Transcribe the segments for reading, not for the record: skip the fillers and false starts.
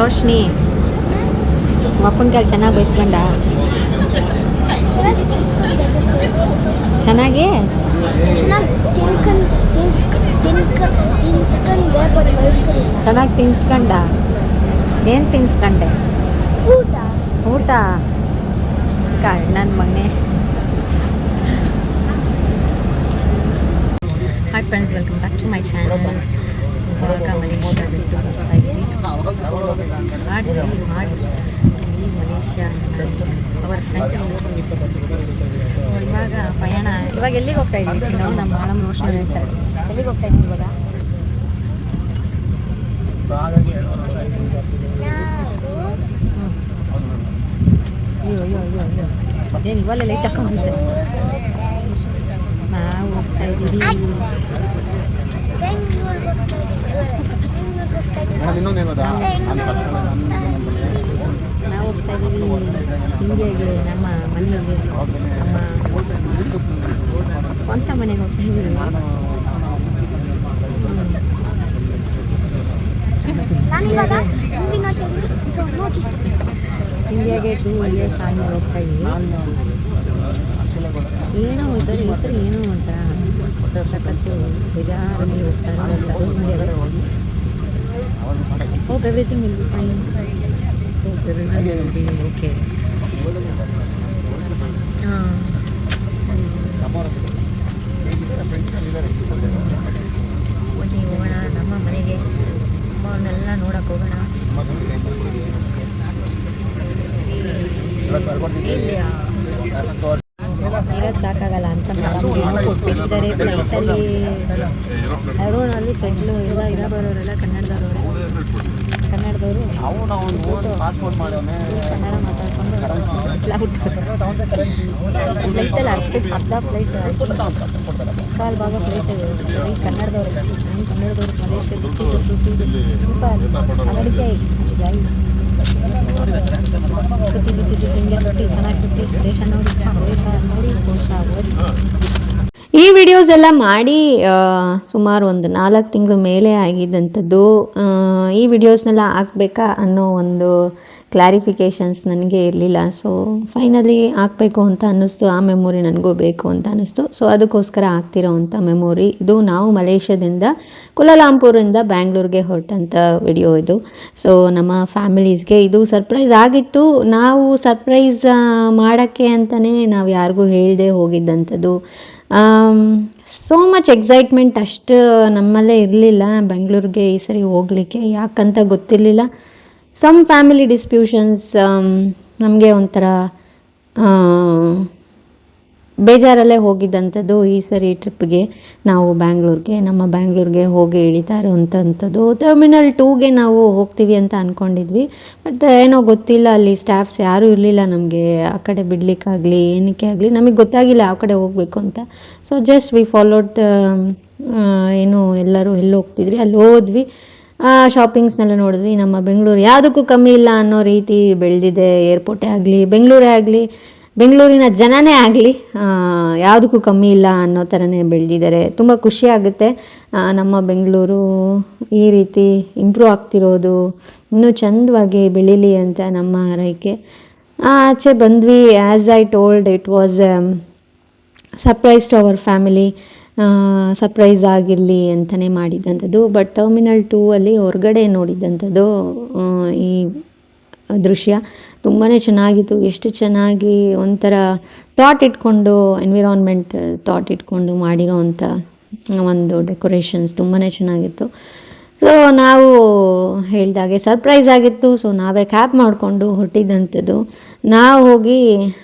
ರೋಶ್ನಿ ಮಕ್ಕನ ಕಾಲು ಚೆನ್ನಾಗಿ ಬಯಸ್ಕೊಂಡ ಚೆನ್ನಾಗಿ ಚೆನ್ನಾಗಿ ತಿನ್ಸ್ಕೊಂಡ ಏನು ತಿನ್ಸ್ಕೊಂಡೆ ಊಟ ನನ್ನ ಮಗನೇ. Hi friends, welcome back to my channel. ಇವಾಗ ಮಲೇಷ್ಯಾ ಬಿಟ್ಟು ಹೋಗ್ತಾ ಇದ್ವಿ. ಈ ಮಲೇಷ್ಯಾ ಅವರ ಫ್ರೆಂಡ್ಸ್. ಇವಾಗ ಪಯಣ ಇವಾಗ ಎಲ್ಲಿಗೆ ಹೋಗ್ತಾ ಇದ್ದೀವಿ ಚಿನ್ನು? ನಮ್ಮ ಮೇಡಮ್ ರೋಷನ್ ಹೇಳ್ತಾರೆ. ಎಲ್ಲಿಗೆ ಹೋಗ್ತಾ ಇದ್ದೀವಿ ಇವಾಗ? ಅಯ್ಯೋ ಅಯ್ಯೋ ಅಯ್ಯೋ ಅಯ್ಯೋ ಏನು ಇವೆಲ್ಲ ಲೈಟ್ ಹಾಕೊಂಡುತ್ತೆ. ನಾವು ಹೋಗ್ತಾ ಇದ್ದೀವಿ ಇಂಡಿಯಾಗೆ, ನಮ್ಮ ಮನೆಗೆ, ನಮ್ಮ ಸ್ವಂತ ಮನೆಗೆ ಹೋಗ್ತಾ ಇದ್ದೀವಿ. ಇಂಡಿಯಾಗೆ 2 years ಆಗಿ ಹೋಗ್ತಾ ಇದ್ದೀವಿ. ಏನೋ ಒಂಥರ ಹೆಸರು ಏನೋ ಒಂಥರ ಸಖತ್ತು ಬೇಜಾರಲ್ಲಿ ಹೋಗ್ತಾರೆ ಅಂತಾರೆ ಇಂಡಿಯಾಗೆ. Hope everything will be fine. Hope everything will be okay. ಬನ್ನಿ ಹೋಗೋಣ ನಮ್ಮ ಮನೆಗೆ. ಅಮ್ಮವ್ರನ್ನೆಲ್ಲ ನೋಡಕ್ಕೆ ಹೋಗೋಣ. ಇಂಡಿಯಾ ಇರೋದು ಸಾಕಾಗಲ್ಲ ಅಂತ ಕೊಟ್ಬಿಟ್ಟಿದ್ದಾರೆ. ಫ್ಲೈಟಲ್ಲಿ ಅರೋನಲ್ಲಿ ಸೆಟ್ಲು ಎಲ್ಲ ಬರೋರೆಲ್ಲ ಕನ್ನಡದವರು ಕನ್ನಡ ಮಾತಾಡ್ಕೊಂಡು ಫ್ಲೈಟಲ್ಲಿ ಅರ್ಧ ಫ್ಲೈಟ್ ಕಾಲು ಭಾಗ ಫ್ಲೈಟ್ ಕನ್ನಡದವರು. ನಮ್ಮ ಕನ್ನಡದವರು ಮಲೇಷ್ಯಾ ಸುತ್ತಿದ್ದು ಸೂಪರ್ ಅಗಡಿಕೆ ಜಾಯಿ ಸುತ್ತಿ ಹಿಂಗೆ ಚೆನ್ನಾಗಿ ಸುತ್ತಿ ದೇಶ ನೋಡಿ ಕೋಶ ಓದಿ. ಈ ವಿಡಿಯೋಸ್ ಎಲ್ಲ ಮಾಡಿ ಸುಮಾರು ಒಂದು 4 ತಿಂಗಳು ಮೇಲೆ ಆಗಿದ್ದಂಥದ್ದು. ಈ ವಿಡಿಯೋಸ್ನೆಲ್ಲ ಹಾಕಬೇಕಾ ಅನ್ನೋ ಒಂದು ಕ್ಲಾರಿಫಿಕೇಷನ್ಸ್ ನನಗೆ ಇರಲಿಲ್ಲ. ಸೊ ಫೈನಲಿ ಹಾಕಬೇಕು ಅಂತ ಅನ್ನಿಸ್ತು. ಆ ಮೆಮೊರಿ ನನಗೂ ಬೇಕು ಅಂತ ಅನ್ನಿಸ್ತು. ಸೊ ಅದಕ್ಕೋಸ್ಕರ ಆಗ್ತಿರೋ ಅಂಥ ಮೆಮೊರಿ ಇದು. ನಾವು ಮಲೇಷ್ಯಾದಿಂದ ಕುಲಾಲಂಪುರಿಂದ ಬ್ಯಾಂಗ್ಳೂರಿಗೆ ಹೊರಟಂಥ ವಿಡಿಯೋ ಇದು. ಸೊ ನಮ್ಮ ಫ್ಯಾಮಿಲೀಸ್ಗೆ ಇದು ಸರ್ಪ್ರೈಸ್ ಆಗಿತ್ತು. ನಾವು ಸರ್ಪ್ರೈಸ್ ಮಾಡೋಕ್ಕೆ ಅಂತಲೇ ನಾವು ಯಾರಿಗೂ ಹೇಳದೆ ಹೋಗಿದ್ದಂಥದ್ದು. ಸೋ ಮಚ್ ಎಕ್ಸೈಟ್ಮೆಂಟ್ ಅಷ್ಟು ನಮ್ಮಲ್ಲೇ ಇರಲಿಲ್ಲ ಬೆಂಗಳೂರಿಗೆ ಈ ಸರಿ ಹೋಗಲಿಕ್ಕೆ. ಯಾಕಂತ ಗೊತ್ತಿರಲಿಲ್ಲ. ಸಮ್ ಫ್ಯಾಮಿಲಿ ಡಿಸ್ಪ್ಯೂಷನ್ಸ್ ನಮಗೆ ಒಂಥರ ಬೇಜಾರಲ್ಲೇ ಹೋಗಿದ್ದಂಥದ್ದು. ಈ ಸರಿ ಟ್ರಿಪ್ಗೆ ನಾವು ನಮ್ಮ ಬ್ಯಾಂಗ್ಳೂರಿಗೆ ಹೋಗಿ ಇಳಿತಾ ಇರೋವಂಥದ್ದು. ಟರ್ಮಿನಲ್ 2ಗೆ ನಾವು ಹೋಗ್ತೀವಿ ಅಂತ ಅಂದ್ಕೊಂಡಿದ್ವಿ. ಬಟ್ ಏನೋ ಗೊತ್ತಿಲ್ಲ, ಅಲ್ಲಿ ಸ್ಟಾಫ್ಸ್ ಯಾರೂ ಇರಲಿಲ್ಲ ನಮಗೆ ಆ ಕಡೆ ಬಿಡಲಿಕ್ಕಾಗಲಿ ಏನಕ್ಕೆ ಆಗಲಿ ನಮಗೆ ಗೊತ್ತಾಗಿಲ್ಲ ಯಾವ ಕಡೆ ಹೋಗಬೇಕು ಅಂತ. ಸೊ ಜಸ್ಟ್ ವಿ ಫಾಲೋಡ್ ಏನು ಎಲ್ಲರೂ ಎಲ್ಲಿ ಹೋಗ್ತಿದ್ರಿ ಅಲ್ಲಿ ಹೋದ್ವಿ. ಶಾಪಿಂಗ್ಸ್ನೆಲ್ಲ ನೋಡಿದ್ವಿ. ನಮ್ಮ ಬೆಂಗಳೂರು ಯಾವುದಕ್ಕೂ ಕಮ್ಮಿ ಇಲ್ಲ ಅನ್ನೋ ರೀತಿ ಬೆಳೆದಿದೆ. ಏರ್ಪೋರ್ಟೇ ಆಗಲಿ, ಬೆಂಗಳೂರೇ ಆಗಲಿ, ಬೆಂಗಳೂರಿನ ಜನನೇ ಆಗಲಿ, ಯಾವುದಕ್ಕೂ ಕಮ್ಮಿ ಇಲ್ಲ ಅನ್ನೋ ಥರನೇ ಬೆಳೆದಿದ್ದಾರೆ. ತುಂಬ ಖುಷಿ ಆಗುತ್ತೆ. ನಮ್ಮ ಬೆಂಗಳೂರು ಈ ರೀತಿ ಇಂಪ್ರೂವ್ ಆಗ್ತಿರೋದು, ಇನ್ನೂ ಚೆಂದವಾಗಿ ಬೆಳೀಲಿ ಅಂತ ನಮ್ಮ ಹಾರೈಕೆ. ಆಚೆ ಬಂದ್ವಿ. As I told, it was surprise to our family. Surprise ಆಗಿರಲಿ ಅಂತಲೇ ಮಾಡಿದ್ದಂಥದ್ದು. ಬಟ್ ಟರ್ಮಿನಲ್ 2 ಅಲ್ಲಿ ಹೊರಗಡೆ ನೋಡಿದ್ದಂಥದ್ದು ಈ ದೃಶ್ಯ ತುಂಬಾ ಚೆನ್ನಾಗಿತ್ತು. ಎಷ್ಟು ಚೆನ್ನಾಗಿ ಒಂಥರ ಎನ್ವಿರಾನ್ಮೆಂಟ್ ಥಾಟ್ ಇಟ್ಕೊಂಡು ಮಾಡಿರೋ ಅಂಥ ಒಂದು ಡೆಕೋರೇಷನ್ಸ್ ತುಂಬಾ ಚೆನ್ನಾಗಿತ್ತು. ಸೊ ನಾವು ಹೇಳಿದಾಗೆ ಸರ್ಪ್ರೈಸ್ ಆಗಿತ್ತು. ಸೊ ನಾವೇ ಕ್ಯಾಬ್ ಮಾಡಿಕೊಂಡು ಹೊರಟಿದ್ದಂಥದ್ದು. ನಾವು ಹೋಗಿ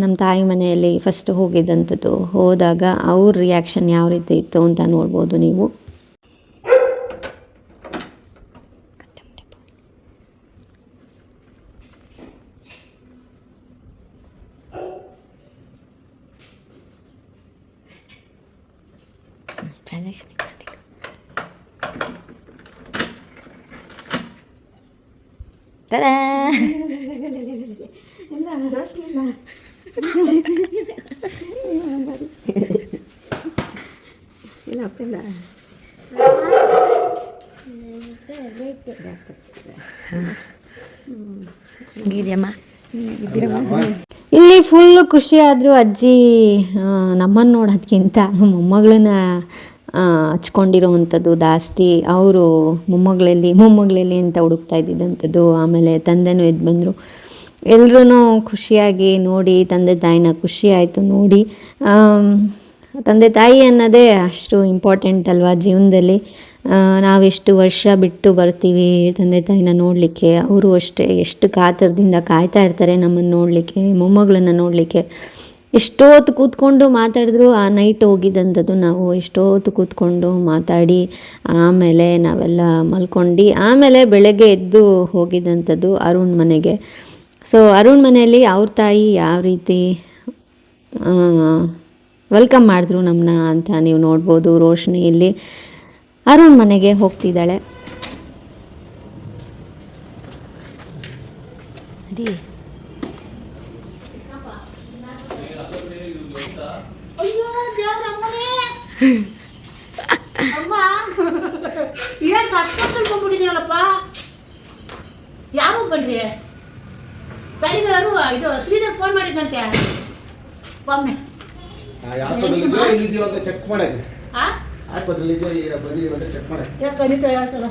ನಮ್ಮ ತಾಯಿ ಮನೆಯಲ್ಲಿ ಫಸ್ಟ್ ಹೋಗಿದ್ದಂಥದ್ದು. ಹೋದಾಗ ಅವ್ರ ರಿಯಾಕ್ಷನ್ ಯಾವ ರೀತಿ ಇತ್ತು ಅಂತ ನೋಡ್ಬೋದು ನೀವು. ಇಲ್ಲ ರೋಷನಿಲ್ಲ ಇಲ್ಲ ಅಪ್ಪಿಲ್ಲ ಹೇಗಿದೆಯಮ್ಮ? ಇಲ್ಲಿ ಫುಲ್ಲು ಖುಷಿ ಆದರೂ ಅಜ್ಜಿ ನಮ್ಮನ್ನು ನೋಡೋದಕ್ಕಿಂತ ಮೊಮ್ಮಗಳನ್ನ ಹಚ್ಕೊಂಡಿರೋವಂಥದ್ದು ಜಾಸ್ತಿ. ಅವರು ಮೊಮ್ಮಗಳಲ್ಲಿ ಅಂತ ಹುಡುಕ್ತಾ ಇದ್ದಿದ್ದಂಥದ್ದು. ಆಮೇಲೆ ತಂದೆನೂ ಎದ್ದು ಬಂದರು. ಎಲ್ಲರೂ ಖುಷಿಯಾಗಿ ನೋಡಿ, ತಂದೆ ತಾಯಿನ ಖುಷಿ ಆಯಿತು ನೋಡಿ. ತಂದೆ ತಾಯಿ ಅನ್ನೋದೇ ಅಷ್ಟು ಇಂಪಾರ್ಟೆಂಟ್ ಅಲ್ವಾ ಜೀವನದಲ್ಲಿ. ನಾವೆಷ್ಟು ವರ್ಷ ಬಿಟ್ಟು ಬರ್ತೀವಿ ತಂದೆ ತಾಯಿನ ನೋಡಲಿಕ್ಕೆ, ಅವರು ಅಷ್ಟೇ ಎಷ್ಟು ಕಾತರದಿಂದ ಕಾಯ್ತಾ ಇರ್ತಾರೆ ನಮ್ಮನ್ನು ನೋಡಲಿಕ್ಕೆ, ಮೊಮ್ಮಗಳನ್ನ ನೋಡಲಿಕ್ಕೆ. ಎಷ್ಟೊತ್ತು ಕೂತ್ಕೊಂಡು ಮಾತಾಡಿದ್ರು. ಆ ನೈಟ್ ಹೋಗಿದ್ದಂಥದ್ದು ನಾವು ಎಷ್ಟೊತ್ತು ಕೂತ್ಕೊಂಡು ಮಾತಾಡಿ ಆಮೇಲೆ ನಾವೆಲ್ಲ ಮಲ್ಕೊಂಡು ಆಮೇಲೆ ಬೆಳಗ್ಗೆ ಎದ್ದು ಹೋಗಿದ್ದಂಥದ್ದು ಅರುಣ್ ಮನೆಗೆ. ಸೊ ಅರುಣ್ ಮನೆಯಲ್ಲಿ ಅವ್ರ ತಾಯಿ ಯಾವ ರೀತಿ ವೆಲ್ಕಮ್ ಮಾಡಿದ್ರು ನಮ್ಮನ್ನ ಅಂತ ನೀವು ನೋಡ್ಬೋದು. ರೋಶ್ನಿ ಇಲ್ಲಿ ಅರುಣ್ ಮನೆಗೆ ಹೋಗ್ತಿದ್ದಾಳೆ. ಅಯ್ಯೋ ದೇವ್ರಮ್ಮನೇ, ಅಮ್ಮ ಏನು ಸಟ್ಕೊಂಡು ತಿಳ್ಕೊಂಡ್ಬಿಟ್ಟಿದ್ದೀರಲ್ಲಪ್ಪ. ಯಾವಾಗ ಬನ್ರಿ? ಬೆಳಿಗ್ಗೆ ಇದು ಶ್ರೀಧರ್ ಫೋನ್ ಮಾಡಿದ್ದಂತೆ. ಒಮ್ಮೆ ಚೆಕ್ ಮಾಡಕ್ಕೆ ಆಸ್ಪತ್ರೆಯಲ್ಲಿ ಬಂದಿದ್ದೀವಿ ಅಂತ ಚೆಕ್ ಮಾಡಕ್ಕೆ ಯಾಕೆ ಕಲಿತಾ ಹೇಳ್ತದ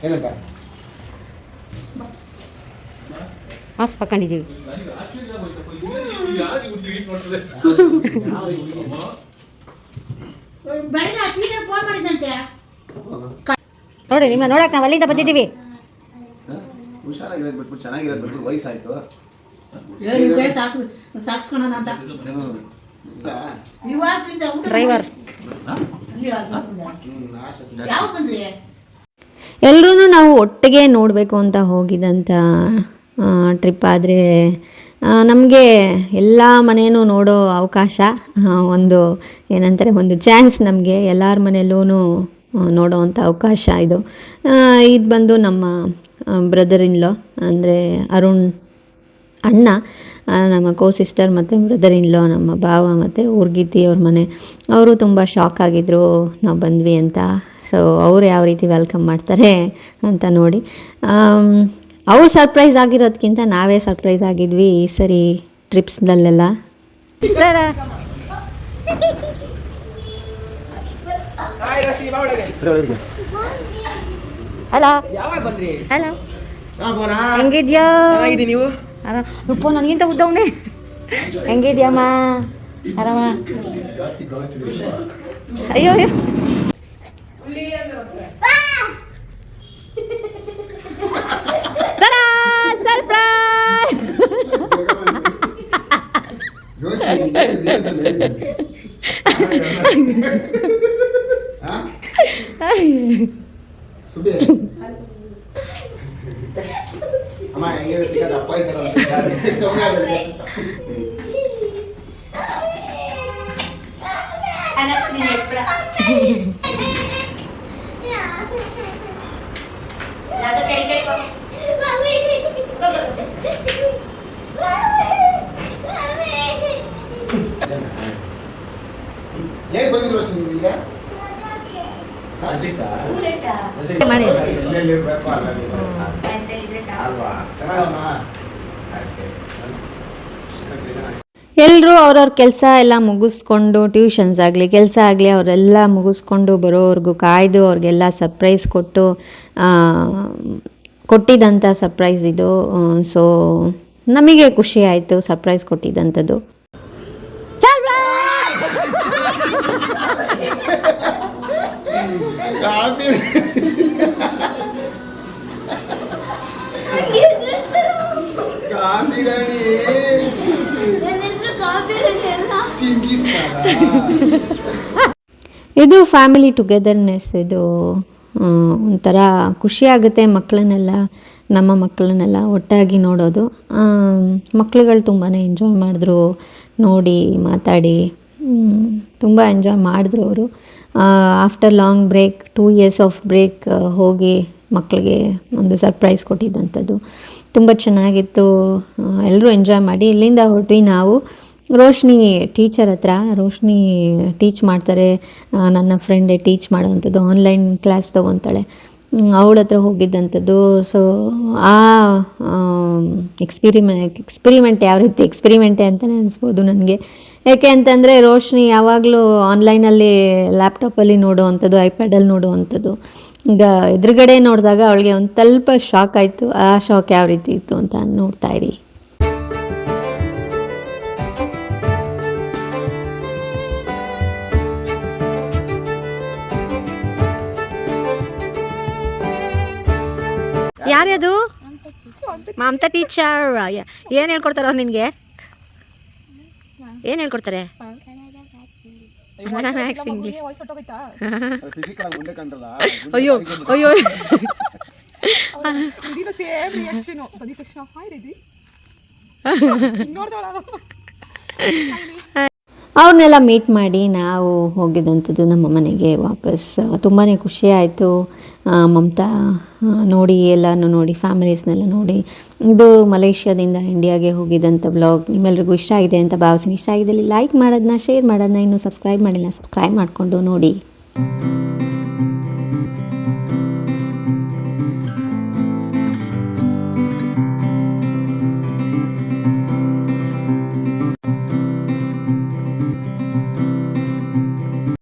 ಏನಂತ ಮಾಸ್ ಹಾಕೊಂಡಿದ್ದೀವಿ. ಬೆಳಿಗ್ಗೆ ಶ್ರೀಧರ್ ಫೋನ್ ಮಾಡಿದ್ದಂತೆ. ನೋಡಿ ನಿಮ್ಮ ನೋಡಕ್ಕೆ ನಾವು ಅಲ್ಲಿಂದ ಬಂದಿದ್ದೀವಿ. ಹುಷಾರಾಗಿರೋದು ಬಿಟ್ಬಿಟ್ಟು ಚೆನ್ನಾಗಿರೋದು ಬಿಟ್ಬಿಟ್ಟು ವಯಸ್ಸಾಯ್ತು. ಸಾಕ್ಸ್ಕೊಳೋಣ ಅಂತ ಡ್ರೈವರ್ ಯಾವ ಬಂದ್ರಿ? ಎಲ್ಲರೂ ನಾವು ಒಟ್ಟಿಗೆ ನೋಡಬೇಕು ಅಂತ ಹೋಗಿದ್ದಂಥ ಟ್ರಿಪ್. ಆದರೆ ನಮಗೆ ಎಲ್ಲ ಮನೆಯೂ ನೋಡೋ ಅವಕಾಶ, ಒಂದು ಏನಂತಾರೆ, ಒಂದು ಚಾನ್ಸ್ ನಮಗೆ ಎಲ್ಲರ ಮನೆಯಲ್ಲೂ ನೋಡೋವಂಥ ಅವಕಾಶ ಇದು. ಇದು ಬಂದು ನಮ್ಮ ಬ್ರದರ್ ಇನ್ ಲಾ, ಅಂದರೆ ಅರುಣ್ ಅಣ್ಣ, ನಮ್ಮ ಸಿಸ್ಟರ್ ಮತ್ತು ಬ್ರದರ್ ಇನ್ ಲಾ, ನಮ್ಮ ಭಾವ ಮತ್ತು ಉರ್ಗಿತಿ ಅವ್ರ ಮನೆ. ಅವರು ತುಂಬ ಶಾಕ್ ಆಗಿದ್ದರು ನಾವು ಬಂದ್ವಿ ಅಂತ. ಸೊ ಅವರು ಯಾವ ರೀತಿ ವೆಲ್ಕಮ್ ಮಾಡ್ತಾರೆ ಅಂತ ನೋಡಿ. ಅವ್ರು ಸರ್ಪ್ರೈಸ್ ಆಗಿರೋದಕ್ಕಿಂತ ನಾವೇ ಸರ್ಪ್ರೈಸ್ ಆಗಿದ್ವಿ ಈ ಸರಿ ಟ್ರಿಪ್ಸ್ದಲ್ಲೆಲ್ಲ. Hello hello, ಹೆಂಗಿದ್ಯಾ? ನೀವು ಉಪ್ಪು ನನಗಿಂತ ಉದ್ದವನೇ. ಹೆಂಗಿದ್ಯಮ್ಮ? ಆರಾಮ? ಅಯ್ಯೋ ಅಯ್ಯೋ, ಸರ್ಪ್ರೈಸ್! ಅಮ್ಮ ಹೆಂಗಿರುತ್ತೆ ಅಪ್ಪ ಇದ್ದಾರೆ. ಹೇಗೆ ಬಂದಿದ್ರು ನಿಮಗೆ? ಮಾಡಿ ಎಲ್ಲರೂ ಅವ್ರವ್ರ ಕೆಲಸ ಎಲ್ಲ ಮುಗಿಸ್ಕೊಂಡು, ಟ್ಯೂಷನ್ಸ್ ಆಗಲಿ ಕೆಲಸ ಆಗಲಿ ಅವರೆಲ್ಲ ಮುಗಿಸ್ಕೊಂಡು ಬರೋವ್ರಿಗೂ ಕಾಯ್ದು ಅವ್ರಿಗೆಲ್ಲ ಸರ್ಪ್ರೈಸ್ ಕೊಟ್ಟಿದ್ದಂಥ ಸರ್ಪ್ರೈಸ್ ಇದು. ಸೊ ನಮಗೆ ಖುಷಿ ಆಯಿತು ಸರ್ಪ್ರೈಸ್ ಕೊಟ್ಟಿದ್ದಂಥದ್ದು. ಇದು ಫ್ಯಾಮಿಲಿ ಟುಗೆದರ್ನೆಸ್. ಇದು ಒಂಥರ ಖುಷಿ ಆಗುತ್ತೆ ಮಕ್ಕಳನ್ನೆಲ್ಲ, ನಮ್ಮ ಮಕ್ಕಳನ್ನೆಲ್ಲ ಒಟ್ಟಾಗಿ ನೋಡೋದು. ಮಕ್ಕಳುಗಳು ತುಂಬಾ ಎಂಜಾಯ್ ಮಾಡಿದ್ರು ನೋಡಿ, ಮಾತಾಡಿ ತುಂಬ ಎಂಜಾಯ್ ಮಾಡಿದ್ರು ಅವರು. After long break, 2 years of break ಹೋಗಿ ಮಕ್ಕಳಿಗೆ ಒಂದು ಸರ್ಪ್ರೈಸ್ ಕೊಟ್ಟಿದ್ದಂಥದ್ದು ತುಂಬ ಚೆನ್ನಾಗಿತ್ತು. ಎಲ್ಲರೂ ಎಂಜಾಯ್ ಮಾಡಿ ಇಲ್ಲಿಂದ ಹೊರಟ್ವಿ ನಾವು. ರೋಶ್ನಿ ಟೀಚರ್ ಹತ್ರ, ರೋಶ್ನಿ ಟೀಚ್ ಮಾಡ್ತಾರೆ, ನನ್ನ ಫ್ರೆಂಡೇ ಟೀಚ್ ಮಾಡೋವಂಥದ್ದು, ಆನ್ಲೈನ್ ಕ್ಲಾಸ್ ತೊಗೊತಾಳೆ. ಅವಳ ಹತ್ರ ಹೋಗಿದ್ದಂಥದ್ದು. ಸೊ ಆ ಎಕ್ಸ್ಪಿರಿಮೆಂಟ್ ಯಾವ ರೀತಿ ಎಕ್ಸ್ಪಿರಿಮೆಂಟೇ ಅಂತಲೇ ಅನಿಸ್ಬೋದು ನನಗೆ. ಯಾಕೆ ಅಂತಂದರೆ ರೋಶ್ನಿ ಯಾವಾಗಲೂ ಆನ್ಲೈನಲ್ಲಿ ಲ್ಯಾಪ್ಟಾಪಲ್ಲಿ ನೋಡುವಂಥದ್ದು, ಐಪ್ಯಾಡಲ್ಲಿ ನೋಡುವಂಥದ್ದು. ಈಗ ಎದುರುಗಡೆ ನೋಡಿದಾಗ ಅವಳಿಗೆ ಒಂದು ಸ್ವಲ್ಪ ಶಾಕ್ ಆಯಿತು. ಆ ಶಾಕ್ ಯಾವ ರೀತಿ ಇತ್ತು ಅಂತ ನೋಡ್ತಾ ಇರಿ. ಯಾರ್ಯಾದು ಮಮತಾ ಟೀಚರ್. ಏನು ಹೇಳ್ಕೊಡ್ತಾರೆ ಅವ್ರು ನಿನಗೆ? ಏನು ಹೇಳ್ಕೊಡ್ತಾರೆ? Maths, English. ಫಿಸಿಕಲ್ ಆಗಿ ಮುಂದೆ ಕಂಡ್ರಲ್ಲ ಅಯ್ಯೋ ಅಯ್ಯೋ ಅವ್ರನ್ನೆಲ್ಲ ಮೀಟ್ ಮಾಡಿ ನಾವು ಹೋಗಿದ್ದಂಥದ್ದು ನಮ್ಮ ಮನೆಗೆ ವಾಪಸ್. ತುಂಬಾ ಖುಷಿ ಆಯಿತು ಮಮತಾ ನೋಡಿ, ಎಲ್ಲನೂ ನೋಡಿ, ಫ್ಯಾಮಿಲೀಸ್ನೆಲ್ಲ ನೋಡಿ. ಇದು ಮಲೇಷ್ಯಾದಿಂದ ಇಂಡಿಯಾಗೆ ಹೋಗಿದ್ದಂಥ ಬ್ಲಾಗ್ ನಿಮ್ಮೆಲ್ರಿಗೂ ಇಷ್ಟ ಆಗಿದೆ ಅಂತ ಭಾವಿಸ್ತೀನಿ. ಇಷ್ಟ ಆಗಿದ್ದಲ್ಲಿ ಲೈಕ್ ಮಾಡೋದನ್ನ, ಶೇರ್ ಮಾಡೋದನ್ನ, ಇನ್ನೂ ಸಬ್ಸ್ಕ್ರೈಬ್ ಮಾಡಿಲ್ಲ ಸಬ್ಸ್ಕ್ರೈಬ್ ಮಾಡಿಕೊಂಡು ನೋಡಿ.